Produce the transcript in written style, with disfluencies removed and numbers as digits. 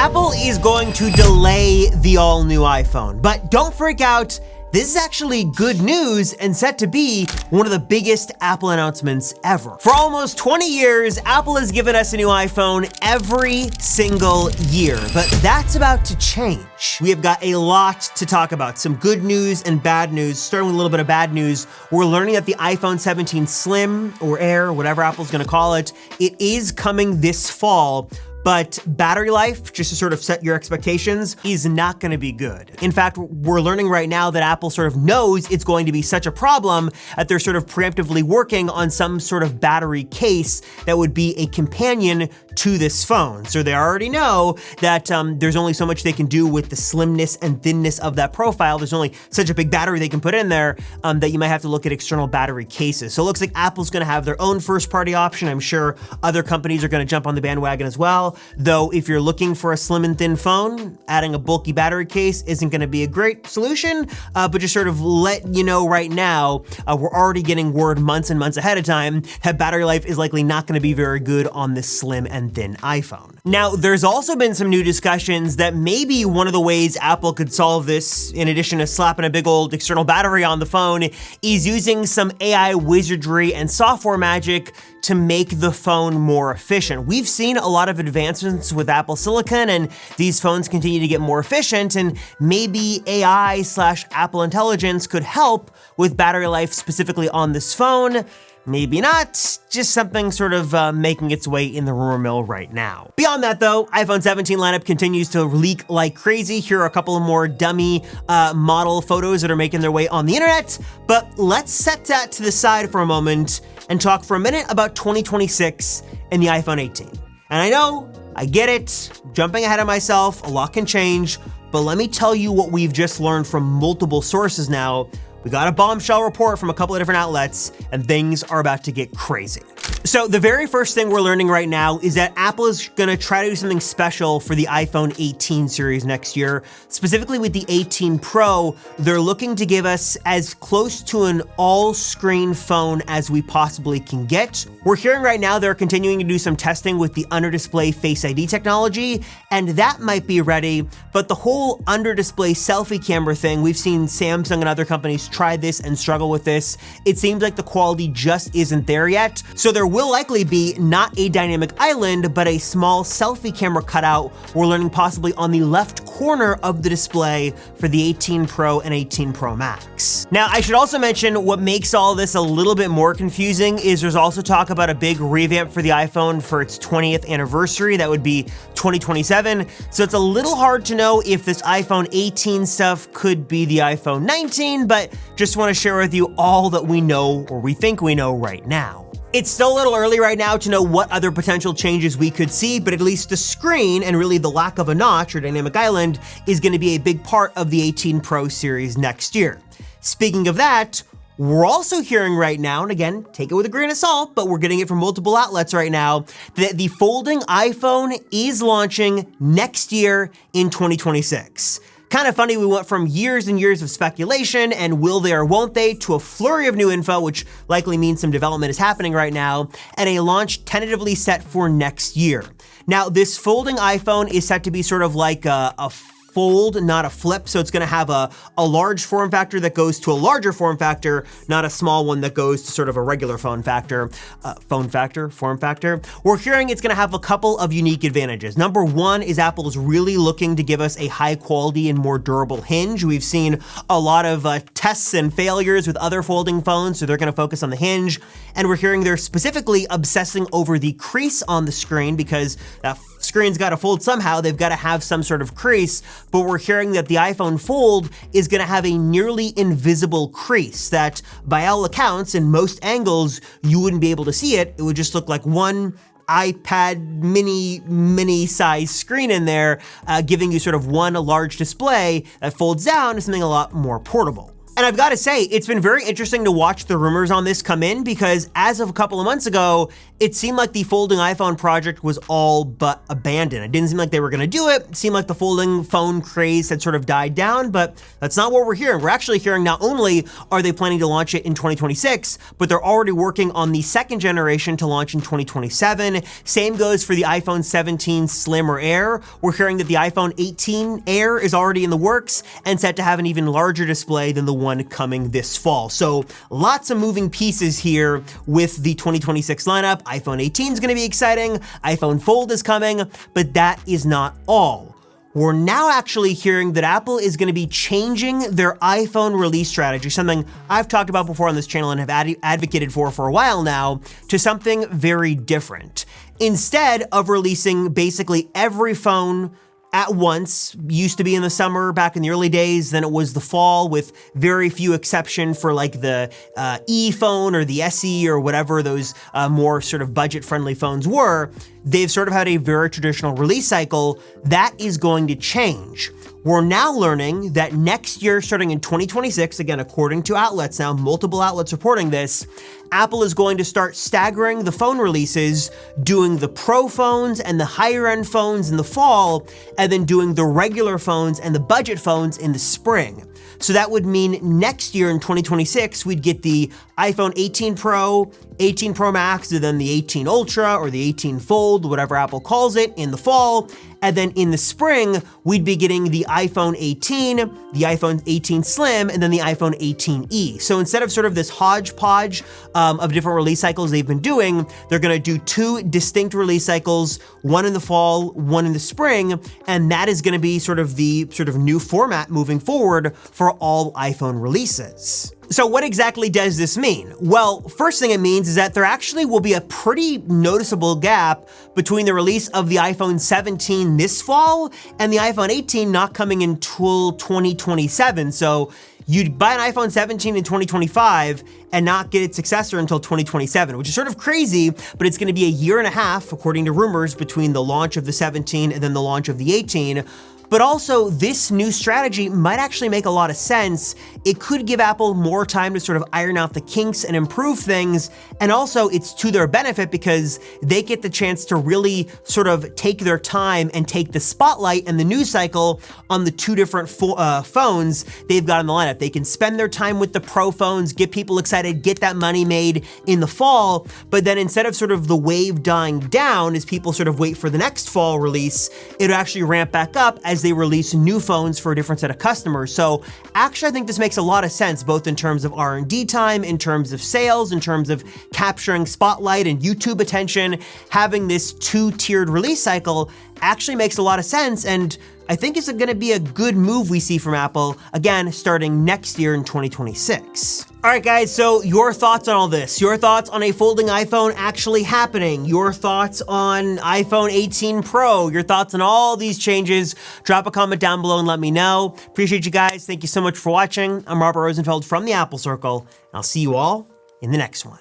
Apple is going to delay the all-new iPhone, but don't freak out. This is actually good news and set to be one of the biggest Apple announcements ever. For almost 20 years, Apple has given us a new iPhone every single year, but that's about to change. We have got a lot to talk about, some good news and bad news. Starting with a little bit of bad news, we're learning that the iPhone 17 Slim or Air, whatever Apple's gonna call it, it is coming this fall. But battery life, just to sort of set your expectations, is not gonna be good. In fact, we're learning right now that Apple sort of knows it's going to be such a problem that they're sort of preemptively working on some sort of battery case that would be a companion to this phone. So they already know that there's only so much they can do with the slimness and thinness of that profile. There's only such a big battery they can put in there that you might have to look at external battery cases. So it looks like Apple's gonna have their own first-party option. I'm sure other companies are gonna jump on the bandwagon as well. Though if you're looking for a slim and thin phone, adding a bulky battery case isn't gonna be a great solution, but just sort of let you know right now, we're already getting word months and months ahead of time that battery life is likely not gonna be very good on this slim and thin iPhone. Now, there's also been some new discussions that maybe one of the ways Apple could solve this, in addition to slapping a big old external battery on the phone, is using some AI wizardry and software magic to make the phone more efficient. We've seen a lot of advancements with Apple Silicon, and these phones continue to get more efficient, and maybe AI/Apple Intelligence could help with battery life specifically on this phone. Maybe not, just something sort of making its way in the rumor mill right now. Beyond that though, iPhone 17 lineup continues to leak like crazy. Here are a couple of more dummy model photos that are making their way on the internet, but let's set that to the side for a moment and talk for a minute about 2026 and the iPhone 18. And I know, I get it, jumping ahead of myself, a lot can change, but let me tell you what we've just learned from multiple sources now. We got a bombshell report from a couple of different outlets, and things are about to get crazy. So the very first thing we're learning right now is that Apple is gonna try to do something special for the iPhone 18 series next year. Specifically with the 18 Pro, they're looking to give us as close to an all-screen phone as we possibly can get. We're hearing right now they're continuing to do some testing with the under-display Face ID technology, and that might be ready, but the whole under-display selfie camera thing, we've seen Samsung and other companies try this and struggle with this. It seems like the quality just isn't there yet. So there will likely be not a dynamic island, but a small selfie camera cutout we're learning possibly on the left corner of the display for the 18 Pro and 18 Pro Max. Now, I should also mention what makes all this a little bit more confusing is there's also talk about a big revamp for the iPhone for its 20th anniversary. That would be 2027. So it's a little hard to know if this iPhone 18 stuff could be the iPhone 19, but just want to share with you all that we know, or we think we know right now. It's still a little early right now to know what other potential changes we could see, but at least the screen and really the lack of a notch or dynamic island is going to be a big part of the 18 Pro series next year. Speaking of that, we're also hearing right now, and again, take it with a grain of salt, but we're getting it from multiple outlets right now, that the folding iPhone is launching next year in 2026. Kind of funny, we went from years and years of speculation and will they or won't they to a flurry of new info, which likely means some development is happening right now, and a launch tentatively set for next year. Now, this folding iPhone is set to be sort of like a fold, not a flip. So it's gonna have a large form factor that goes to a larger form factor, not a small one that goes to sort of a regular form factor. We're hearing it's gonna have a couple of unique advantages. Number one is Apple is really looking to give us a high quality and more durable hinge. We've seen a lot of tests and failures with other folding phones, so they're gonna focus on the hinge. And we're hearing they're specifically obsessing over the crease on the screen because that screen's gotta fold somehow, they've gotta have some sort of crease, but we're hearing that the iPhone Fold is gonna have a nearly invisible crease that by all accounts, in most angles, you wouldn't be able to see it. It would just look like one iPad mini size screen in there, giving you sort of one large display that folds down to something a lot more portable. And I've got to say, it's been very interesting to watch the rumors on this come in because as of a couple of months ago, it seemed like the folding iPhone project was all but abandoned. It didn't seem like they were going to do it. It seemed like the folding phone craze had sort of died down, but that's not what we're hearing. We're actually hearing not only are they planning to launch it in 2026, but they're already working on the second generation to launch in 2027. Same goes for the iPhone 17 Slim or Air. We're hearing that the iPhone 18 Air is already in the works and set to have an even larger display than the one coming this fall. So lots of moving pieces here with the 2026 lineup. iPhone 18 is going to be exciting. iPhone Fold is coming, but that is not all. We're now actually hearing that Apple is going to be changing their iPhone release strategy, something I've talked about before on this channel and have advocated for a while now, to something very different. Instead of releasing basically every phone at once, used to be in the summer back in the early days, then it was the fall with very few exception for like the E phone or the SE or whatever those more sort of budget-friendly phones were. They've sort of had a very traditional release cycle. That is going to change. We're now learning that next year, starting in 2026, again, according to outlets now, multiple outlets reporting this, Apple is going to start staggering the phone releases, doing the Pro phones and the higher end phones in the fall, and then doing the regular phones and the budget phones in the spring. So that would mean next year in 2026, we'd get the iPhone 18 Pro, 18 Pro Max, and then the 18 Ultra or the 18 Fold, whatever Apple calls it, in the fall. And then in the spring, we'd be getting the iPhone 18, the iPhone 18 Slim, and then the iPhone 18e. So instead of sort of this hodgepodge of different release cycles they've been doing, they're gonna do two distinct release cycles, one in the fall, one in the spring, and that is gonna be sort of the new format moving forward for all iPhone releases. So what exactly does this mean? Well, first thing it means is that there actually will be a pretty noticeable gap between the release of the iPhone 17 this fall and the iPhone 18 not coming until 2027. So you'd buy an iPhone 17 in 2025 and not get its successor until 2027, which is sort of crazy, but it's gonna be a year and a half, according to rumors, between the launch of the 17 and then the launch of the 18. But also, this new strategy might actually make a lot of sense. It could give Apple more time to sort of iron out the kinks and improve things. And also, it's to their benefit because they get the chance to really sort of take their time and take the spotlight and the news cycle on the two different phones they've got in the lineup. They can spend their time with the Pro phones, get people excited, get that money made in the fall. But then instead of sort of the wave dying down as people sort of wait for the next fall release, it'll actually ramp back up as they release new phones for a different set of customers. So actually, I think this makes a lot of sense, both in terms of R&D time, in terms of sales, in terms of capturing spotlight and YouTube attention. Having this two-tiered release cycle actually makes a lot of sense, and I think it's gonna be a good move we see from Apple, again, starting next year in 2026. All right, guys, so your thoughts on all this, your thoughts on a folding iPhone actually happening, your thoughts on iPhone 18 Pro, your thoughts on all these changes, drop a comment down below and let me know. Appreciate you guys. Thank you so much for watching. I'm Robert Rosenfeld from the Apple Circle. I'll see you all in the next one.